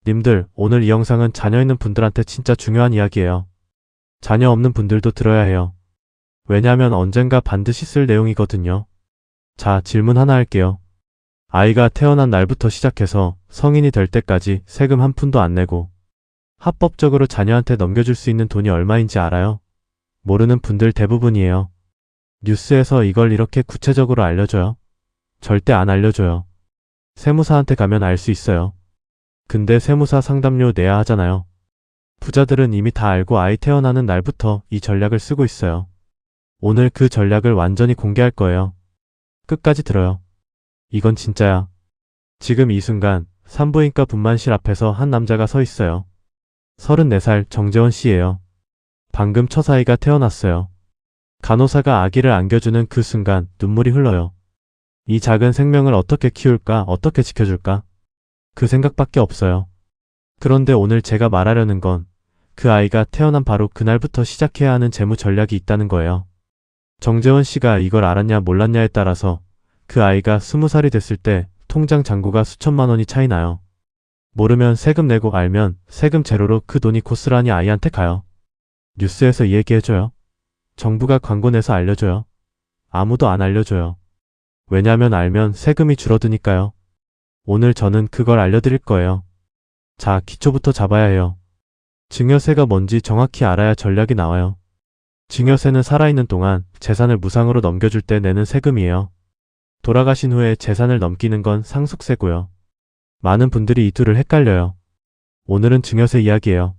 님들, 오늘 이 영상은 자녀 있는 분들한테 진짜 중요한 이야기예요. 자녀 없는 분들도 들어야 해요. 왜냐하면 언젠가 반드시 쓸 내용이거든요. 자, 질문 하나 할게요. 아이가 태어난 날부터 시작해서 성인이 될 때까지 세금 한 푼도 안 내고 합법적으로 자녀한테 넘겨줄 수 있는 돈이 얼마인지 알아요? 모르는 분들 대부분이에요. 뉴스에서 이걸 이렇게 구체적으로 알려줘요? 절대 안 알려줘요. 세무사한테 가면 알 수 있어요. 근데 세무사 상담료 내야 하잖아요. 부자들은 이미 다 알고 아이 태어나는 날부터 이 전략을 쓰고 있어요. 오늘 그 전략을 완전히 공개할 거예요. 끝까지 들어요. 이건 진짜야. 지금 이 순간 산부인과 분만실 앞에서 한 남자가 서 있어요. 34살 정재원 씨예요. 방금 첫 아이가 태어났어요. 간호사가 아기를 안겨주는 그 순간 눈물이 흘러요. 이 작은 생명을 어떻게 키울까, 어떻게 지켜줄까? 그 생각밖에 없어요. 그런데 오늘 제가 말하려는 건 그 아이가 태어난 바로 그날부터 시작해야 하는 재무 전략이 있다는 거예요. 정재원 씨가 이걸 알았냐 몰랐냐에 따라서 그 아이가 20살이 됐을 때 통장 잔고가 수천만 원이 차이 나요. 모르면 세금 내고 알면 세금 제로로 그 돈이 고스란히 아이한테 가요. 뉴스에서 이 얘기 해줘요. 정부가 광고 내서 알려줘요. 아무도 안 알려줘요. 왜냐면 알면 세금이 줄어드니까요. 오늘 저는 그걸 알려드릴 거예요. 자, 기초부터 잡아야 해요. 증여세가 뭔지 정확히 알아야 전략이 나와요. 증여세는 살아있는 동안 재산을 무상으로 넘겨줄 때 내는 세금이에요. 돌아가신 후에 재산을 넘기는 건 상속세고요. 많은 분들이 이 둘을 헷갈려요. 오늘은 증여세 이야기예요.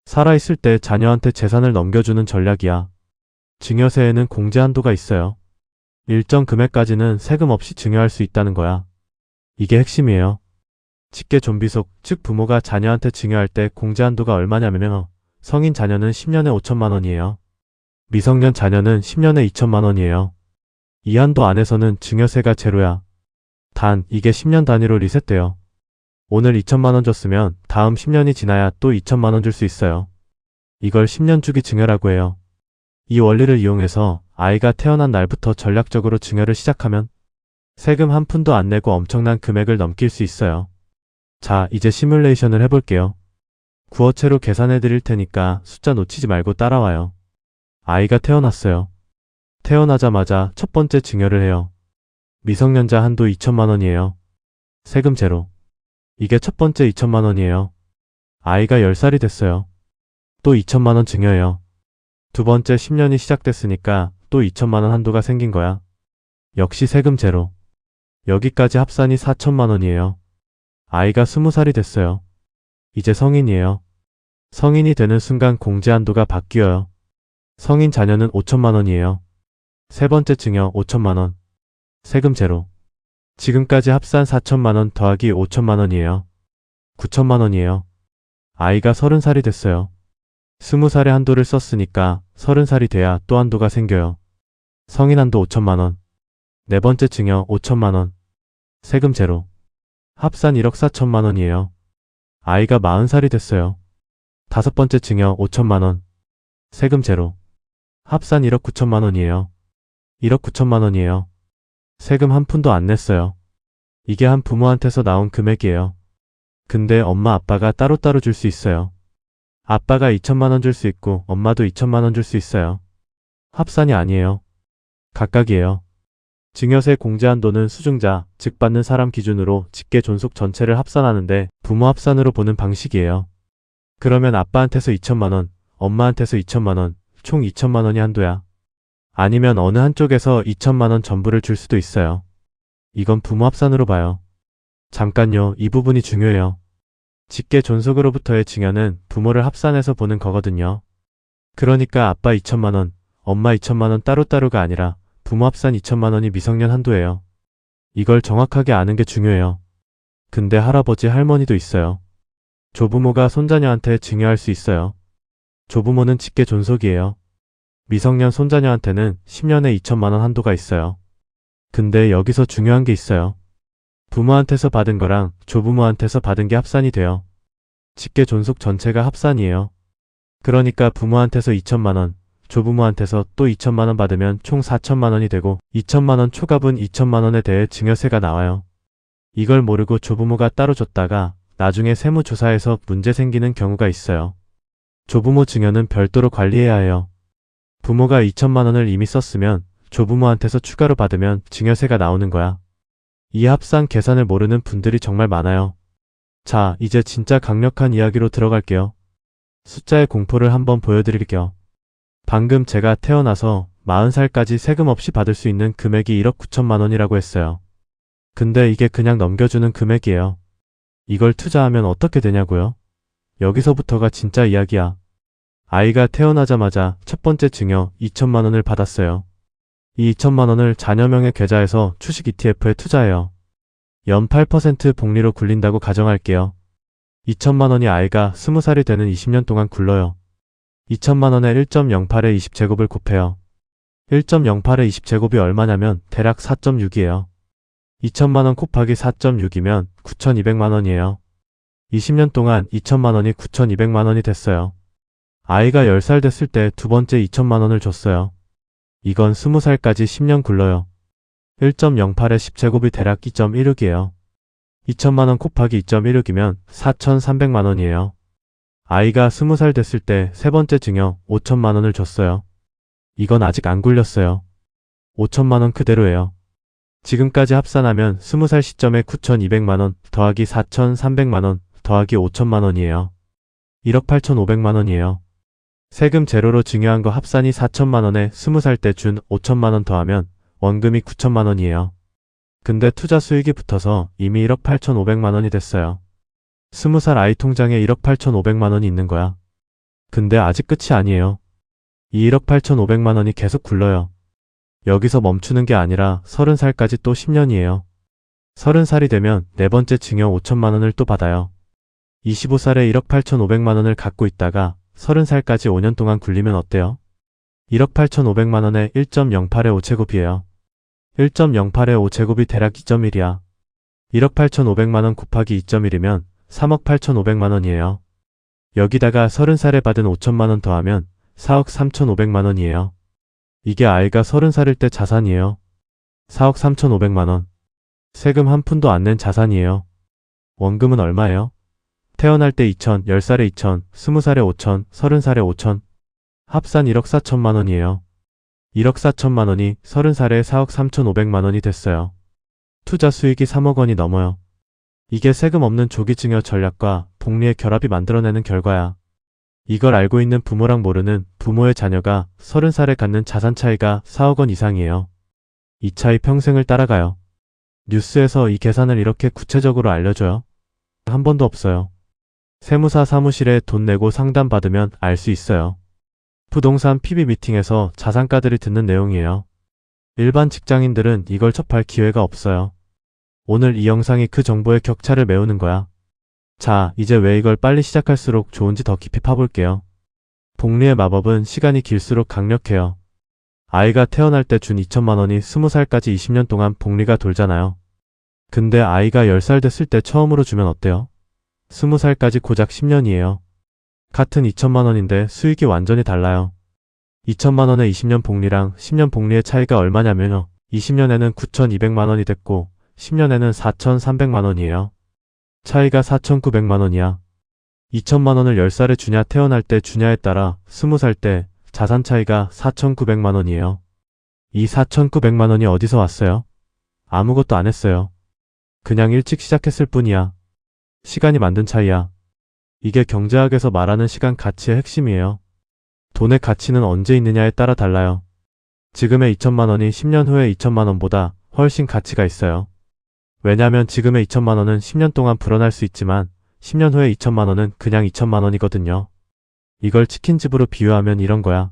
살아있을 때 자녀한테 재산을 넘겨주는 전략이야. 증여세에는 공제 한도가 있어요. 일정 금액까지는 세금 없이 증여할 수 있다는 거야. 이게 핵심이에요. 직계 존비속, 즉 부모가 자녀한테 증여할 때 공제 한도가 얼마냐면 성인 자녀는 10년에 5천만 원이에요. 미성년 자녀는 10년에 2천만 원이에요. 이 한도 안에서는 증여세가 제로야. 단, 이게 10년 단위로 리셋돼요. 오늘 2천만 원 줬으면 다음 10년이 지나야 또 2천만 원 줄 수 있어요. 이걸 10년 주기 증여라고 해요. 이 원리를 이용해서 아이가 태어난 날부터 전략적으로 증여를 시작하면 세금 한 푼도 안 내고 엄청난 금액을 넘길 수 있어요. 자, 이제 시뮬레이션을 해볼게요. 구어체로 계산해 드릴 테니까 숫자 놓치지 말고 따라와요. 아이가 태어났어요. 태어나자마자 첫 번째 증여를 해요. 미성년자 한도 2천만 원이에요. 세금 제로. 이게 첫 번째 2천만 원이에요. 아이가 10살이 됐어요. 또 2천만 원 증여해요. 두 번째 10년이 시작됐으니까 또 2천만 원 한도가 생긴 거야. 역시 세금 제로. 여기까지 합산이 4천만 원이에요. 아이가 20살이 됐어요. 이제 성인이에요. 성인이 되는 순간 공제 한도가 바뀌어요. 성인 자녀는 5천만 원이에요. 세 번째 증여 5천만 원. 세금 제로. 지금까지 합산 4천만 원 더하기 5천만 원이에요. 9천만 원이에요. 아이가 30살이 됐어요. 20살의 한도를 썼으니까 30살이 돼야 또 한도가 생겨요. 성인 한도 5천만 원. 네 번째 증여 5천만 원. 세금 제로. 합산 1억 4천만 원이에요. 아이가 40살이 됐어요. 다섯 번째 증여 5천만 원. 세금 제로. 합산 1억 9천만 원이에요. 1억 9천만 원이에요. 세금 한 푼도 안 냈어요. 이게 한 부모한테서 나온 금액이에요. 근데 엄마 아빠가 따로따로 줄 수 있어요. 아빠가 2천만 원 줄 수 있고 엄마도 2천만 원 줄 수 있어요. 합산이 아니에요. 각각이에요. 증여세 공제 한도는 수증자, 즉 받는 사람 기준으로 직계 존속 전체를 합산하는데 부모 합산으로 보는 방식이에요. 그러면 아빠한테서 2천만 원, 엄마한테서 2천만 원, 총 2천만 원이 한도야. 아니면 어느 한쪽에서 2천만 원 전부를 줄 수도 있어요. 이건 부모 합산으로 봐요. 잠깐요, 이 부분이 중요해요. 직계 존속으로부터의 증여는 부모를 합산해서 보는 거거든요. 그러니까 아빠 2천만 원, 엄마 2천만 원 따로따로가 아니라 부모 합산 2천만 원이 미성년 한도예요. 이걸 정확하게 아는 게 중요해요. 근데 할아버지 할머니도 있어요. 조부모가 손자녀한테 증여할 수 있어요. 조부모는 직계 존속이에요. 미성년 손자녀한테는 10년에 2천만 원 한도가 있어요. 근데 여기서 중요한 게 있어요. 부모한테서 받은 거랑 조부모한테서 받은 게 합산이 돼요. 직계 존속 전체가 합산이에요. 그러니까 부모한테서 2천만 원, 조부모한테서 또 2천만 원 받으면 총 4천만 원이 되고 2천만 원 초과분 2천만 원에 대해 증여세가 나와요. 이걸 모르고 조부모가 따로 줬다가 나중에 세무조사에서 문제 생기는 경우가 있어요. 조부모 증여는 별도로 관리해야 해요. 부모가 2천만 원을 이미 썼으면 조부모한테서 추가로 받으면 증여세가 나오는 거야. 이 합산 계산을 모르는 분들이 정말 많아요. 자, 이제 진짜 강력한 이야기로 들어갈게요. 숫자의 공포를 한번 보여드릴게요. 방금 제가 태어나서 40살까지 세금 없이 받을 수 있는 금액이 1억 9천만 원이라고 했어요. 근데 이게 그냥 넘겨주는 금액이에요. 이걸 투자하면 어떻게 되냐고요? 여기서부터가 진짜 이야기야. 아이가 태어나자마자 첫 번째 증여 2천만 원을 받았어요. 이 2천만 원을 자녀명의 계좌에서 주식 ETF에 투자해요. 연 8% 복리로 굴린다고 가정할게요. 2천만 원이 아이가 20살이 되는 20년 동안 굴러요. 2천만 원에 1.08에 20제곱을 곱해요. 1.08에 20제곱이 얼마냐면 대략 4.6이에요. 2천만 원 곱하기 4.6이면 9,200만 원이에요. 20년 동안 2천만 원이 9,200만 원이 됐어요. 아이가 10살 됐을 때 두 번째 2천만 원을 줬어요. 이건 20살까지 10년 굴러요. 1.08에 10제곱이 대략 2.16이에요. 2천만 원 곱하기 2.16이면 4,300만 원이에요. 아이가 20살 됐을 때 세 번째 증여 5천만 원을 줬어요. 이건 아직 안 굴렸어요. 5천만 원 그대로예요. 지금까지 합산하면 20살 시점에 9,200만 원 더하기 4,300만 원 더하기 5천만 원이에요. 1억 8,500만 원이에요. 세금 제로로 증여한 거 합산이 4천만 원에 20살 때 준 5천만 원 더하면 원금이 9천만 원이에요. 근데 투자 수익이 붙어서 이미 1억 8,500만 원이 됐어요. 20살 아이 통장에 1억 8,500만 원이 있는 거야. 근데 아직 끝이 아니에요. 이 1억 8,500만 원이 계속 굴러요. 여기서 멈추는 게 아니라 30살까지 또 10년이에요. 30살이 되면 네 번째 증여 5천만 원을 또 받아요. 25살에 1억 8,500만 원을 갖고 있다가 30살까지 5년 동안 굴리면 어때요? 1억 8,500만 원에 1.08의 5제곱이에요. 1.08의 5제곱이 대략 2.1이야. 1억 8,500만 원 곱하기 2.1이면 3억 8,500만 원이에요. 여기다가 30살에 받은 5천만 원 더하면 4억 3,500만 원이에요. 이게 아이가 30살일 때 자산이에요. 4억 3,500만 원. 세금 한 푼도 안 낸 자산이에요. 원금은 얼마예요? 태어날 때 2천, 10살에 2천, 20살에 5천, 30살에 5천. 합산 1억 4천만 원이에요. 1억 4천만 원이 30살에 4억 3,500만 원이 됐어요. 투자 수익이 3억 원이 넘어요. 이게 세금 없는 조기 증여 전략과 복리의 결합이 만들어내는 결과야. 이걸 알고 있는 부모랑 모르는 부모의 자녀가 30살에 갖는 자산 차이가 4억 원 이상이에요. 이 차이 평생을 따라가요. 뉴스에서 이 계산을 이렇게 구체적으로 알려줘요? 한 번도 없어요. 세무사 사무실에 돈 내고 상담받으면 알 수 있어요. 부동산 PB 미팅에서 자산가들이 듣는 내용이에요. 일반 직장인들은 이걸 접할 기회가 없어요. 오늘 이 영상이 그 정보의 격차를 메우는 거야. 자, 이제 왜 이걸 빨리 시작할수록 좋은지 더 깊이 파볼게요. 복리의 마법은 시간이 길수록 강력해요. 아이가 태어날 때 준 2천만 원이 20살까지 20년 동안 복리가 돌잖아요. 근데 아이가 10살 됐을 때 처음으로 주면 어때요? 20살까지 고작 10년이에요. 같은 2천만 원인데 수익이 완전히 달라요. 2천만 원의 20년 복리랑 10년 복리의 차이가 얼마냐면요. 20년에는 9,200만 원이 됐고 10년에는 4,300만 원이에요. 차이가 4,900만 원이야. 2천만 원을 10살에 주냐 태어날 때 주냐에 따라 20살 때 자산 차이가 4,900만 원이에요. 이 4,900만 원이 어디서 왔어요? 아무것도 안 했어요. 그냥 일찍 시작했을 뿐이야. 시간이 만든 차이야. 이게 경제학에서 말하는 시간 가치의 핵심이에요. 돈의 가치는 언제 있느냐에 따라 달라요. 지금의 2천만 원이 10년 후에 2천만 원보다 훨씬 가치가 있어요. 왜냐면 지금의 2천만 원은 10년 동안 불어날 수 있지만 10년 후에 2천만 원은 그냥 2천만 원이거든요. 이걸 치킨집으로 비유하면 이런 거야.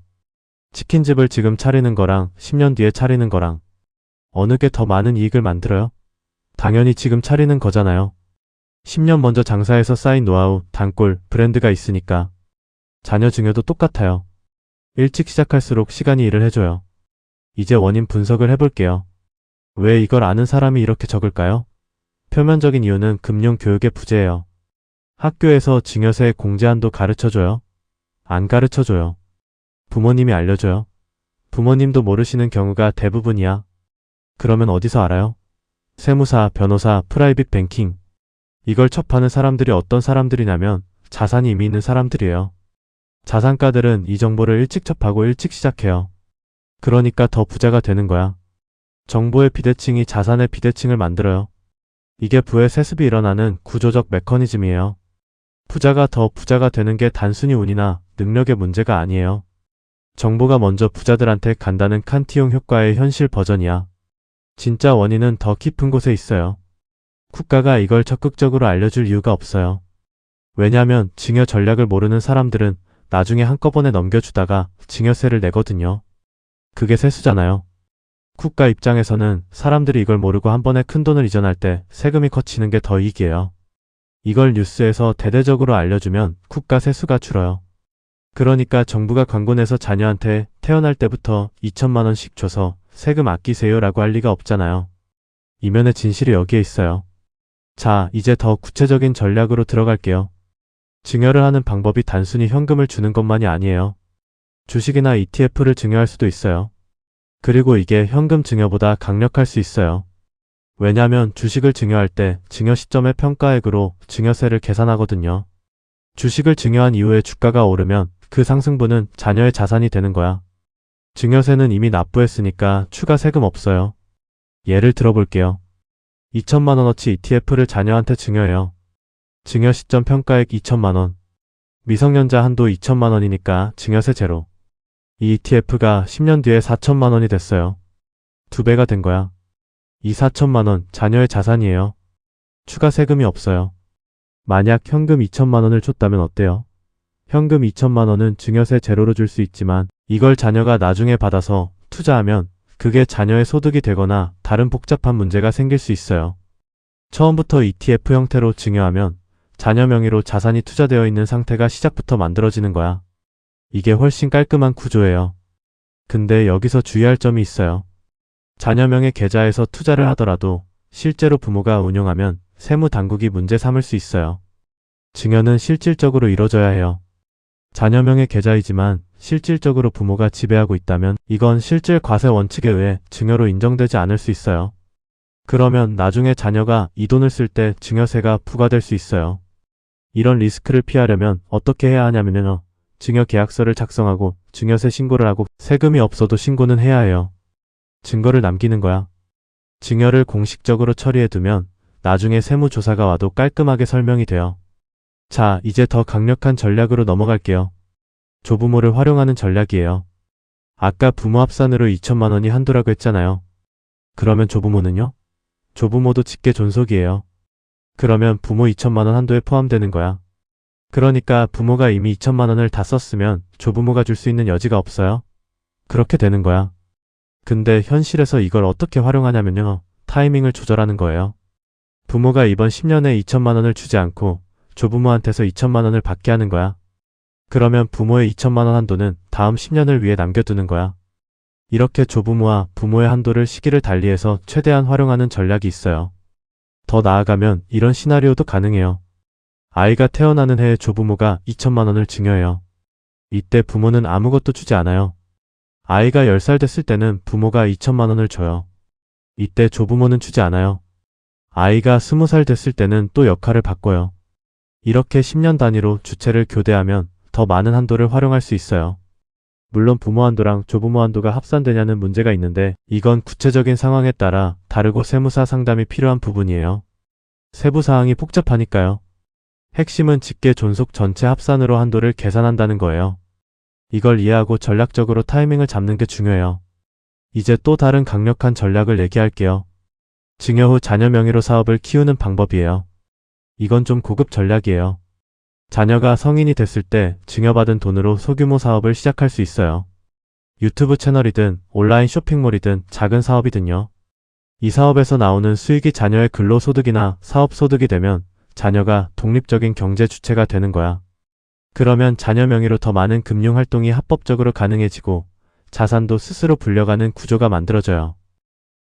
치킨집을 지금 차리는 거랑 10년 뒤에 차리는 거랑 어느 게 더 많은 이익을 만들어요? 당연히 지금 차리는 거잖아요. 10년 먼저 장사해서 쌓인 노하우, 단골, 브랜드가 있으니까. 자녀 증여도 똑같아요. 일찍 시작할수록 시간이 일을 해줘요. 이제 원인 분석을 해볼게요. 왜 이걸 아는 사람이 이렇게 적을까요? 표면적인 이유는 금융 교육의 부재예요. 학교에서 증여세 공제한도 가르쳐줘요? 안 가르쳐줘요. 부모님이 알려줘요? 부모님도 모르시는 경우가 대부분이야. 그러면 어디서 알아요? 세무사, 변호사, 프라이빗 뱅킹. 이걸 접하는 사람들이 어떤 사람들이냐면 자산이 이미 있는 사람들이에요. 자산가들은 이 정보를 일찍 접하고 일찍 시작해요. 그러니까 더 부자가 되는 거야. 정보의 비대칭이 자산의 비대칭을 만들어요. 이게 부의 세습이 일어나는 구조적 메커니즘이에요. 부자가 더 부자가 되는 게 단순히 운이나 능력의 문제가 아니에요. 정보가 먼저 부자들한테 간다는 칸티용 효과의 현실 버전이야. 진짜 원인은 더 깊은 곳에 있어요. 국가가 이걸 적극적으로 알려줄 이유가 없어요. 왜냐하면 증여 전략을 모르는 사람들은 나중에 한꺼번에 넘겨주다가 증여세를 내거든요. 그게 세수잖아요. 국가 입장에서는 사람들이 이걸 모르고 한 번에 큰돈을 이전할 때 세금이 커지는 게 더 이익이에요. 이걸 뉴스에서 대대적으로 알려주면 국가 세수가 줄어요. 그러니까 정부가 광고 내서 자녀한테 태어날 때부터 2천만 원씩 줘서 세금 아끼세요 라고 할 리가 없잖아요. 이면의 진실이 여기에 있어요. 자, 이제 더 구체적인 전략으로 들어갈게요. 증여를 하는 방법이 단순히 현금을 주는 것만이 아니에요. 주식이나 ETF를 증여할 수도 있어요. 그리고 이게 현금 증여보다 강력할 수 있어요. 왜냐하면 주식을 증여할 때 증여 시점의 평가액으로 증여세를 계산하거든요. 주식을 증여한 이후에 주가가 오르면 그 상승분은 자녀의 자산이 되는 거야. 증여세는 이미 납부했으니까 추가 세금 없어요. 예를 들어볼게요. 2천만 원어치 ETF를 자녀한테 증여해요. 증여 시점 평가액 2천만 원. 미성년자 한도 2천만 원이니까 증여세 제로. 이 ETF가 10년 뒤에 4천만 원이 됐어요. 2배가 된 거야. 이 4천만 원 자녀의 자산이에요. 추가 세금이 없어요. 만약 현금 2천만 원을 줬다면 어때요? 현금 2천만 원은 증여세 제로로 줄 수 있지만 이걸 자녀가 나중에 받아서 투자하면 그게 자녀의 소득이 되거나 다른 복잡한 문제가 생길 수 있어요. 처음부터 ETF 형태로 증여하면 자녀 명의로 자산이 투자되어 있는 상태가 시작부터 만들어지는 거야. 이게 훨씬 깔끔한 구조예요. 근데 여기서 주의할 점이 있어요. 자녀명의 계좌에서 투자를 하더라도 실제로 부모가 운용하면 세무 당국이 문제 삼을 수 있어요. 증여는 실질적으로 이뤄져야 해요. 자녀명의 계좌이지만 실질적으로 부모가 지배하고 있다면 이건 실질 과세 원칙에 의해 증여로 인정되지 않을 수 있어요. 그러면 나중에 자녀가 이 돈을 쓸 때 증여세가 부과될 수 있어요. 이런 리스크를 피하려면 어떻게 해야 하냐면요. 증여 계약서를 작성하고 증여세 신고를 하고 세금이 없어도 신고는 해야 해요. 증거를 남기는 거야. 증여를 공식적으로 처리해두면 나중에 세무조사가 와도 깔끔하게 설명이 돼요. 자, 이제 더 강력한 전략으로 넘어갈게요. 조부모를 활용하는 전략이에요. 아까 부모 합산으로 2천만 원이 한도라고 했잖아요. 그러면 조부모는요? 조부모도 직계 존속이에요. 그러면 부모 2천만 원 한도에 포함되는 거야. 그러니까 부모가 이미 2천만 원을 다 썼으면 조부모가 줄 수 있는 여지가 없어요. 그렇게 되는 거야. 근데 현실에서 이걸 어떻게 활용하냐면요. 타이밍을 조절하는 거예요. 부모가 이번 10년에 2천만 원을 주지 않고 조부모한테서 2천만 원을 받게 하는 거야. 그러면 부모의 2천만 원 한도는 다음 10년을 위해 남겨두는 거야. 이렇게 조부모와 부모의 한도를 시기를 달리해서 최대한 활용하는 전략이 있어요. 더 나아가면 이런 시나리오도 가능해요. 아이가 태어나는 해에 조부모가 2천만 원을 증여해요. 이때 부모는 아무것도 주지 않아요. 아이가 10살 됐을 때는 부모가 2천만 원을 줘요. 이때 조부모는 주지 않아요. 아이가 20살 됐을 때는 또 역할을 바꿔요. 이렇게 10년 단위로 주체를 교대하면 더 많은 한도를 활용할 수 있어요. 물론 부모 한도랑 조부모 한도가 합산되냐는 문제가 있는데 이건 구체적인 상황에 따라 다르고 세무사 상담이 필요한 부분이에요. 세부 사항이 복잡하니까요. 핵심은 직계 존속 전체 합산으로 한도를 계산한다는 거예요. 이걸 이해하고 전략적으로 타이밍을 잡는 게 중요해요. 이제 또 다른 강력한 전략을 얘기할게요. 증여 후 자녀 명의로 사업을 키우는 방법이에요. 이건 좀 고급 전략이에요. 자녀가 성인이 됐을 때 증여받은 돈으로 소규모 사업을 시작할 수 있어요. 유튜브 채널이든 온라인 쇼핑몰이든 작은 사업이든요. 이 사업에서 나오는 수익이 자녀의 근로소득이나 사업소득이 되면 자녀가 독립적인 경제 주체가 되는 거야. 그러면 자녀 명의로 더 많은 금융활동이 합법적으로 가능해지고 자산도 스스로 불려가는 구조가 만들어져요.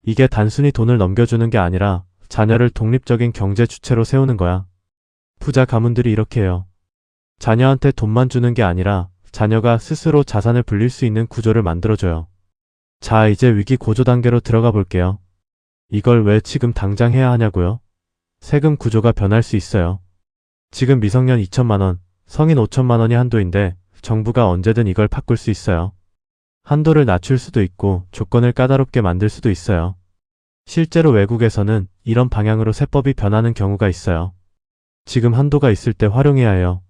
이게 단순히 돈을 넘겨주는 게 아니라 자녀를 독립적인 경제 주체로 세우는 거야. 부자 가문들이 이렇게 해요. 자녀한테 돈만 주는 게 아니라 자녀가 스스로 자산을 불릴 수 있는 구조를 만들어줘요. 자, 이제 위기 고조 단계로 들어가 볼게요. 이걸 왜 지금 당장 해야 하냐고요? 세금 구조가 변할 수 있어요. 지금 미성년 2천만 원, 성인 5천만 원이 한도인데 정부가 언제든 이걸 바꿀 수 있어요. 한도를 낮출 수도 있고 조건을 까다롭게 만들 수도 있어요. 실제로 외국에서는 이런 방향으로 세법이 변하는 경우가 있어요. 지금 한도가 있을 때 활용해야 해요.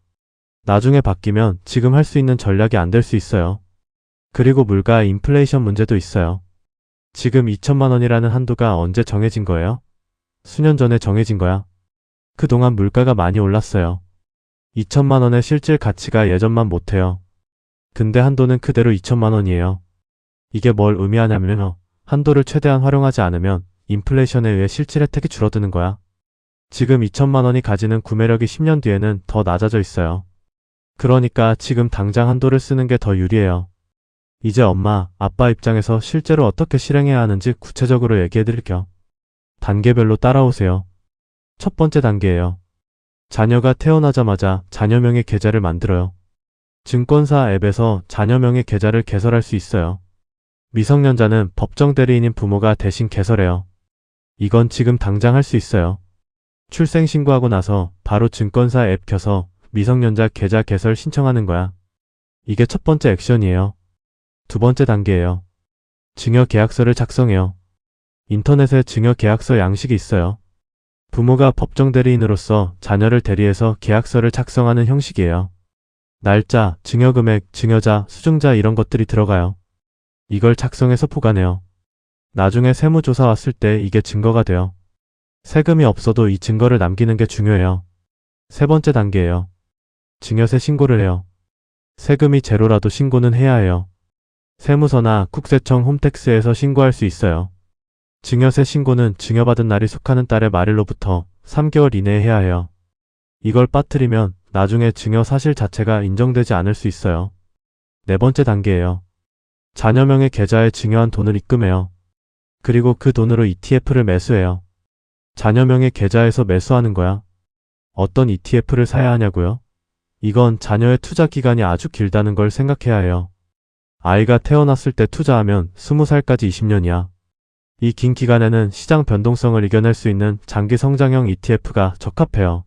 나중에 바뀌면 지금 할 수 있는 전략이 안 될 수 있어요. 그리고 물가 인플레이션 문제도 있어요. 지금 2천만 원이라는 한도가 언제 정해진 거예요? 수년 전에 정해진 거야. 그동안 물가가 많이 올랐어요. 2천만 원의 실질 가치가 예전만 못해요. 근데 한도는 그대로 2천만 원이에요. 이게 뭘 의미하냐면 한도를 최대한 활용하지 않으면 인플레이션에 의해 실질 혜택이 줄어드는 거야. 지금 2천만 원이 가지는 구매력이 10년 뒤에는 더 낮아져 있어요. 그러니까 지금 당장 한도를 쓰는 게 더 유리해요. 이제 엄마, 아빠 입장에서 실제로 어떻게 실행해야 하는지 구체적으로 얘기해 드릴게요. 단계별로 따라오세요. 첫 번째 단계예요. 자녀가 태어나자마자 자녀명의 계좌를 만들어요. 증권사 앱에서 자녀명의 계좌를 개설할 수 있어요. 미성년자는 법정 대리인인 부모가 대신 개설해요. 이건 지금 당장 할 수 있어요. 출생 신고하고 나서 바로 증권사 앱 켜서 미성년자 계좌 개설 신청하는 거야. 이게 첫 번째 액션이에요. 두 번째 단계예요. 증여 계약서를 작성해요. 인터넷에 증여 계약서 양식이 있어요. 부모가 법정 대리인으로서 자녀를 대리해서 계약서를 작성하는 형식이에요. 날짜, 증여금액, 증여자, 수증자 이런 것들이 들어가요. 이걸 작성해서 보관해요. 나중에 세무조사 왔을 때 이게 증거가 돼요. 세금이 없어도 이 증거를 남기는 게 중요해요. 세 번째 단계예요. 증여세 신고를 해요. 세금이 제로라도 신고는 해야 해요. 세무서나 국세청 홈택스에서 신고할 수 있어요. 증여세 신고는 증여받은 날이 속하는 달의 말일로부터 3개월 이내에 해야 해요. 이걸 빠뜨리면 나중에 증여 사실 자체가 인정되지 않을 수 있어요. 네 번째 단계예요. 자녀명의 계좌에 증여한 돈을 입금해요. 그리고 그 돈으로 ETF를 매수해요. 자녀명의 계좌에서 매수하는 거야. 어떤 ETF를 사야 하냐고요? 이건 자녀의 투자 기간이 아주 길다는 걸 생각해야 해요. 아이가 태어났을 때 투자하면 20살까지 20년이야. 이 긴 기간에는 시장 변동성을 이겨낼 수 있는 장기 성장형 ETF가 적합해요.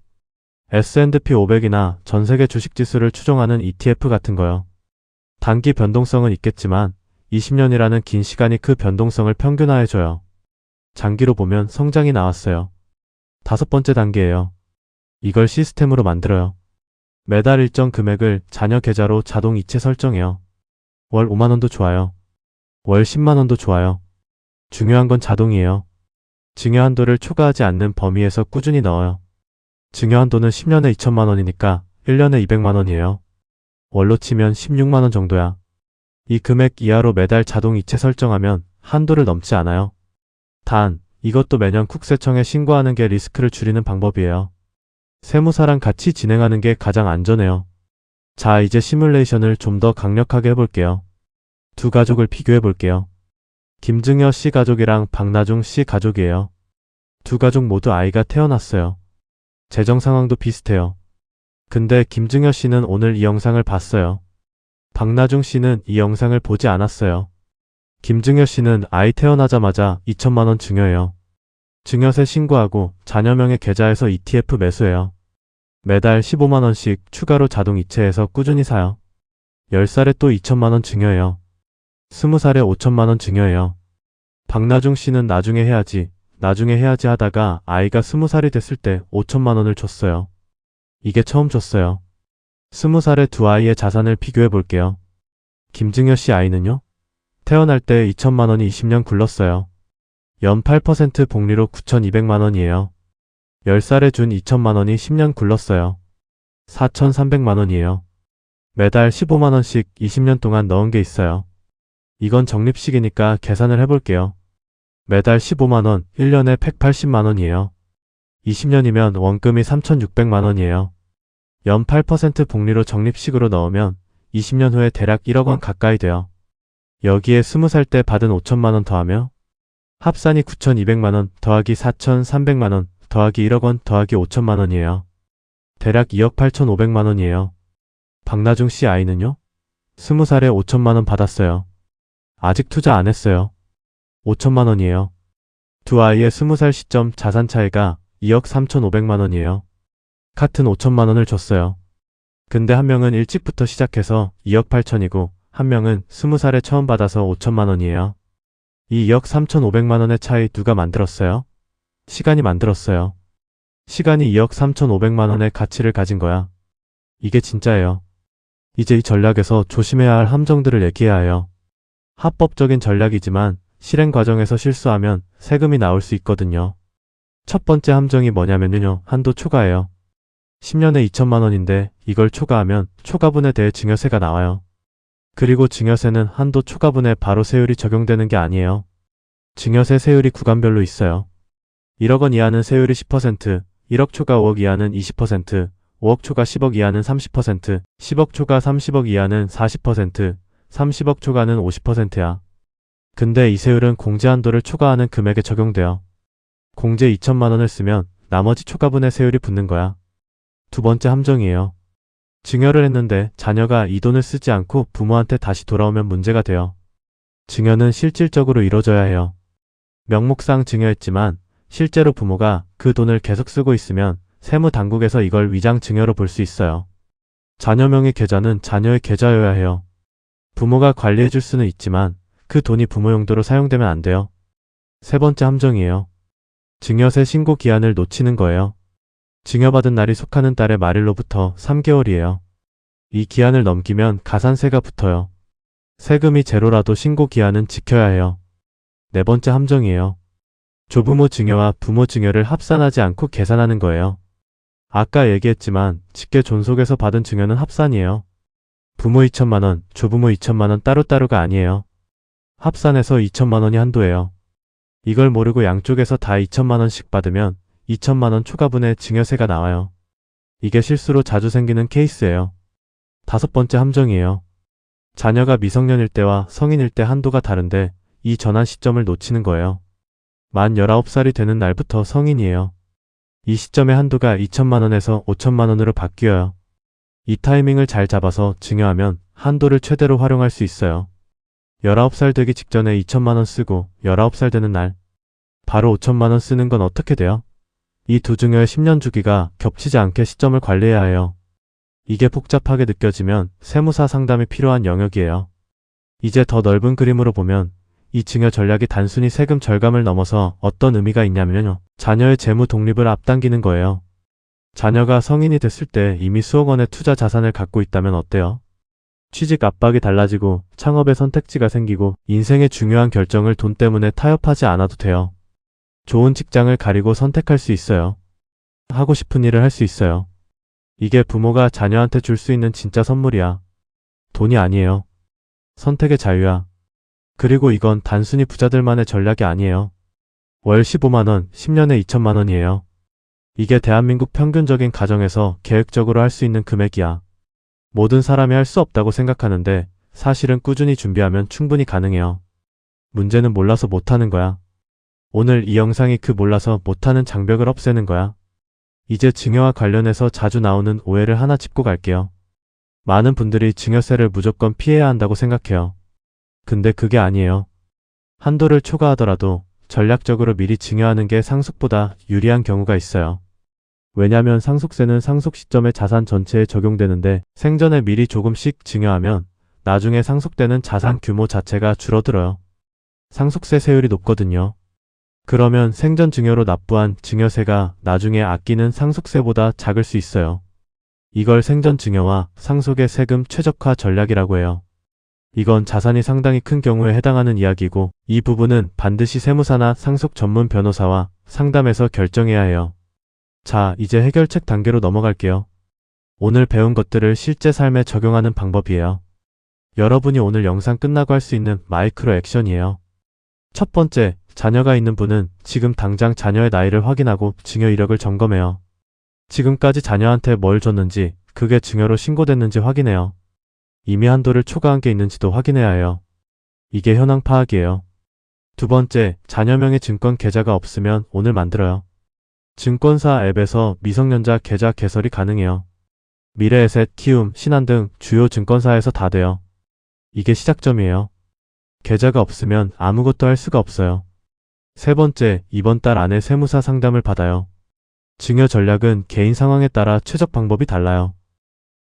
S&P 500이나 전세계 주식지수를 추종하는 ETF 같은 거요. 단기 변동성은 있겠지만 20년이라는 긴 시간이 그 변동성을 평균화해줘요. 장기로 보면 성장이 나왔어요. 다섯 번째 단계예요. 이걸 시스템으로 만들어요. 매달 일정 금액을 자녀 계좌로 자동 이체 설정해요. 월 5만 원도 좋아요. 월 10만 원도 좋아요. 중요한 건 자동이에요. 증여 한도를 초과하지 않는 범위에서 꾸준히 넣어요. 증여 한도는 10년에 2천만 원이니까 1년에 200만 원이에요. 월로 치면 16만 원 정도야. 이 금액 이하로 매달 자동 이체 설정하면 한도를 넘지 않아요. 단, 이것도 매년 국세청에 신고하는 게 리스크를 줄이는 방법이에요. 세무사랑 같이 진행하는 게 가장 안전해요. 자, 이제 시뮬레이션을 좀 더 강력하게 해볼게요. 두 가족을 비교해 볼게요. 김증여 씨 가족이랑 박나중 씨 가족이에요. 두 가족 모두 아이가 태어났어요. 재정 상황도 비슷해요. 근데 김증여 씨는 오늘 이 영상을 봤어요. 박나중 씨는 이 영상을 보지 않았어요. 김증여 씨는 아이 태어나자마자 2천만 원 증여해요. 증여세 신고하고 자녀명의 계좌에서 ETF 매수해요. 매달 15만 원씩 추가로 자동 이체해서 꾸준히 사요. 10살에 또 2천만 원 증여해요. 20살에 5천만 원 증여해요. 박나중 씨는 나중에 해야지 하다가 아이가 20살이 됐을 때 5천만 원을 줬어요. 이게 처음 줬어요. 20살의 두 아이의 자산을 비교해 볼게요. 김증여 씨 아이는요? 태어날 때 2천만 원이 20년 굴렀어요. 연 8% 복리로 9,200만 원이에요. 10살에 준 2천만 원이 10년 굴렀어요. 4,300만 원이에요. 매달 15만 원씩 20년 동안 넣은 게 있어요. 이건 적립식이니까 계산을 해볼게요. 매달 15만 원, 1년에 180만 원이에요. 20년이면 원금이 3,600만 원이에요. 연 8% 복리로 적립식으로 넣으면 20년 후에 대략 1억 원 가까이 돼요. 여기에 20살 때 받은 5천만 원 더하며 합산이 9,200만 원 더하기 4,300만 원 더하기 1억 원 더하기 5천만 원이에요. 대략 2억 8,500만 원이에요. 박나중 씨 아이는요? 20살에 5천만 원 받았어요. 아직 투자 안 했어요. 5천만 원이에요. 두 아이의 20살 시점 자산 차이가 2억 3,500만 원이에요. 같은 5천만 원을 줬어요. 근데 한 명은 일찍부터 시작해서 2억 8천이고 한 명은 20살에 처음 받아서 5천만 원이에요. 이 2억 3,500만 원의 차이 누가 만들었어요? 시간이 만들었어요. 시간이 2억 3,500만 원의 가치를 가진 거야. 이게 진짜예요. 이제 이 전략에서 조심해야 할 함정들을 얘기해야 해요. 합법적인 전략이지만 실행 과정에서 실수하면 세금이 나올 수 있거든요. 첫 번째 함정이 뭐냐면요. 한도 초과예요. 10년에 2천만 원인데 이걸 초과하면 초과분에 대해 증여세가 나와요. 그리고 증여세는 한도 초과분에 바로 세율이 적용되는 게 아니에요. 증여세 세율이 구간별로 있어요. 1억 원 이하는 세율이 10%, 1억 초과 5억 이하는 20%, 5억 초과 10억 이하는 30%, 10억 초과 30억 이하는 40%, 30억 초과는 50%야. 근데 이 세율은 공제 한도를 초과하는 금액에 적용돼요. 공제 2천만 원을 쓰면 나머지 초과분의 세율이 붙는 거야. 두 번째 함정이에요. 증여를 했는데 자녀가 이 돈을 쓰지 않고 부모한테 다시 돌아오면 문제가 돼요. 증여는 실질적으로 이루어져야 해요. 명목상 증여했지만 실제로 부모가 그 돈을 계속 쓰고 있으면 세무당국에서 이걸 위장 증여로 볼 수 있어요. 자녀명의 계좌는 자녀의 계좌여야 해요. 부모가 관리해줄 수는 있지만 그 돈이 부모 용도로 사용되면 안 돼요. 세 번째 함정이에요. 증여세 신고 기한을 놓치는 거예요. 증여받은 날이 속하는 달의 말일로부터 3개월이에요. 이 기한을 넘기면 가산세가 붙어요. 세금이 제로라도 신고 기한은 지켜야 해요. 네 번째 함정이에요. 조부모 증여와 부모 증여를 합산하지 않고 계산하는 거예요. 아까 얘기했지만 직계 존속에서 받은 증여는 합산이에요. 부모 2천만 원, 조부모 2천만 원 따로따로가 아니에요. 합산해서 2천만 원이 한도예요. 이걸 모르고 양쪽에서 다 2천만 원씩 받으면 2천만 원 초과분의 증여세가 나와요. 이게 실수로 자주 생기는 케이스예요. 다섯 번째 함정이에요. 자녀가 미성년일 때와 성인일 때 한도가 다른데 이 전환 시점을 놓치는 거예요. 만 19살이 되는 날부터 성인이에요. 이 시점의 한도가 2천만 원에서 5천만 원으로 바뀌어요. 이 타이밍을 잘 잡아서 증여하면 한도를 최대로 활용할 수 있어요. 19살 되기 직전에 2천만 원 쓰고 19살 되는 날 바로 5천만 원 쓰는 건 어떻게 돼요? 이 두 증여의 10년 주기가 겹치지 않게 시점을 관리해야 해요. 이게 복잡하게 느껴지면 세무사 상담이 필요한 영역이에요. 이제 더 넓은 그림으로 보면 이 증여 전략이 단순히 세금 절감을 넘어서 어떤 의미가 있냐면요. 자녀의 재무 독립을 앞당기는 거예요. 자녀가 성인이 됐을 때 이미 수억 원의 투자 자산을 갖고 있다면 어때요? 취직 압박이 달라지고 창업의 선택지가 생기고 인생의 중요한 결정을 돈 때문에 타협하지 않아도 돼요. 좋은 직장을 가리고 선택할 수 있어요. 하고 싶은 일을 할 수 있어요. 이게 부모가 자녀한테 줄 수 있는 진짜 선물이야. 돈이 아니에요. 선택의 자유야. 그리고 이건 단순히 부자들만의 전략이 아니에요. 월 15만 원, 10년에 2천만 원이에요. 이게 대한민국 평균적인 가정에서 계획적으로 할 수 있는 금액이야. 모든 사람이 할 수 없다고 생각하는데 사실은 꾸준히 준비하면 충분히 가능해요. 문제는 몰라서 못하는 거야. 오늘 이 영상이 그 몰라서 못하는 장벽을 없애는 거야. 이제 증여와 관련해서 자주 나오는 오해를 하나 짚고 갈게요. 많은 분들이 증여세를 무조건 피해야 한다고 생각해요. 근데 그게 아니에요. 한도를 초과하더라도 전략적으로 미리 증여하는 게 상속보다 유리한 경우가 있어요. 왜냐면 상속세는 상속 시점의 자산 전체에 적용되는데 생전에 미리 조금씩 증여하면 나중에 상속되는 자산 규모 자체가 줄어들어요. 상속세 세율이 높거든요. 그러면 생전 증여로 납부한 증여세가 나중에 아끼는 상속세보다 작을 수 있어요. 이걸 생전 증여와 상속의 세금 최적화 전략이라고 해요. 이건 자산이 상당히 큰 경우에 해당하는 이야기고 이 부분은 반드시 세무사나 상속 전문 변호사와 상담해서 결정해야 해요. 자, 이제 해결책 단계로 넘어갈게요. 오늘 배운 것들을 실제 삶에 적용하는 방법이에요. 여러분이 오늘 영상 끝나고 할 수 있는 마이크로 액션이에요. 첫 번째, 자녀가 있는 분은 지금 당장 자녀의 나이를 확인하고 증여 이력을 점검해요. 지금까지 자녀한테 뭘 줬는지, 그게 증여로 신고됐는지 확인해요. 이미 한도를 초과한 게 있는지도 확인해야 해요. 이게 현황 파악이에요. 두 번째, 자녀명의 증권 계좌가 없으면 오늘 만들어요. 증권사 앱에서 미성년자 계좌 개설이 가능해요. 미래에셋, 키움, 신한 등 주요 증권사에서 다 돼요. 이게 시작점이에요. 계좌가 없으면 아무것도 할 수가 없어요. 세 번째, 이번 달 안에 세무사 상담을 받아요. 증여 전략은 개인 상황에 따라 최적 방법이 달라요.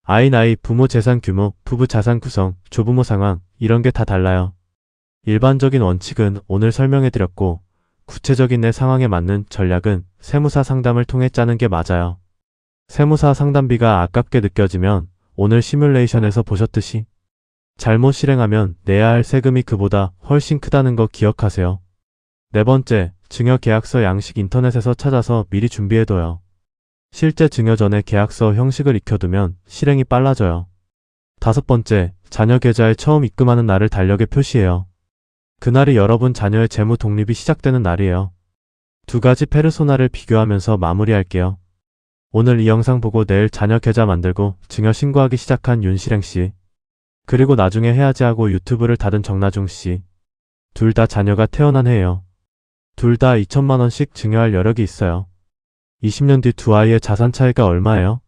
아이 나이, 부모 재산 규모, 부부 자산 구성, 조부모 상황, 이런 게 다 달라요. 일반적인 원칙은 오늘 설명해드렸고, 구체적인 내 상황에 맞는 전략은 세무사 상담을 통해 짜는 게 맞아요. 세무사 상담비가 아깝게 느껴지면 오늘 시뮬레이션에서 보셨듯이 잘못 실행하면 내야 할 세금이 그보다 훨씬 크다는 거 기억하세요. 네 번째, 증여 계약서 양식 인터넷에서 찾아서 미리 준비해둬요. 실제 증여 전에 계약서 형식을 익혀두면 실행이 빨라져요. 다섯 번째, 자녀 계좌에 처음 입금하는 날을 달력에 표시해요. 그날이 여러분 자녀의 재무 독립이 시작되는 날이에요. 두 가지 페르소나를 비교하면서 마무리할게요. 오늘 이 영상 보고 내일 자녀 계좌 만들고 증여 신고하기 시작한 윤실행씨. 그리고 나중에 해야지 하고 유튜브를 닫은 정나중씨. 둘 다 자녀가 태어난 해예요. 둘 다 2천만원씩 증여할 여력이 있어요. 20년 뒤 두 아이의 자산 차이가 얼마예요?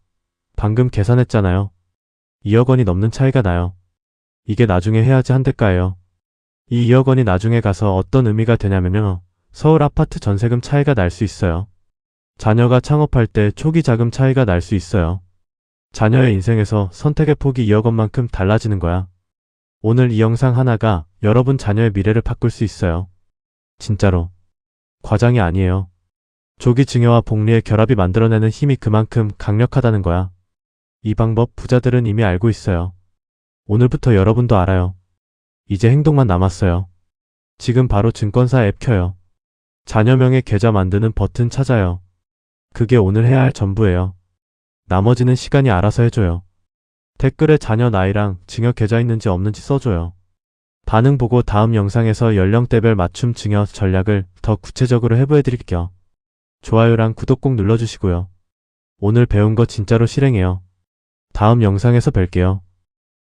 방금 계산했잖아요. 2억 원이 넘는 차이가 나요. 이게 나중에 해야지 한 대가예요. 이 2억 원이 나중에 가서 어떤 의미가 되냐면요. 서울 아파트 전세금 차이가 날 수 있어요. 자녀가 창업할 때 초기 자금 차이가 날 수 있어요. 자녀의 인생에서 선택의 폭이 2억 원만큼 달라지는 거야. 오늘 이 영상 하나가 여러분 자녀의 미래를 바꿀 수 있어요. 진짜로. 과장이 아니에요. 조기 증여와 복리의 결합이 만들어내는 힘이 그만큼 강력하다는 거야. 이 방법 부자들은 이미 알고 있어요. 오늘부터 여러분도 알아요. 이제 행동만 남았어요. 지금 바로 증권사 앱 켜요. 자녀명의 계좌 만드는 버튼 찾아요. 그게 오늘 해야 할 전부예요. 나머지는 시간이 알아서 해줘요. 댓글에 자녀 나이랑 증여 계좌 있는지 없는지 써줘요. 반응 보고 다음 영상에서 연령대별 맞춤 증여 전략을 더 구체적으로 해보해드릴게요. 좋아요랑 구독 꼭 눌러주시고요. 오늘 배운 거 진짜로 실행해요. 다음 영상에서 뵐게요.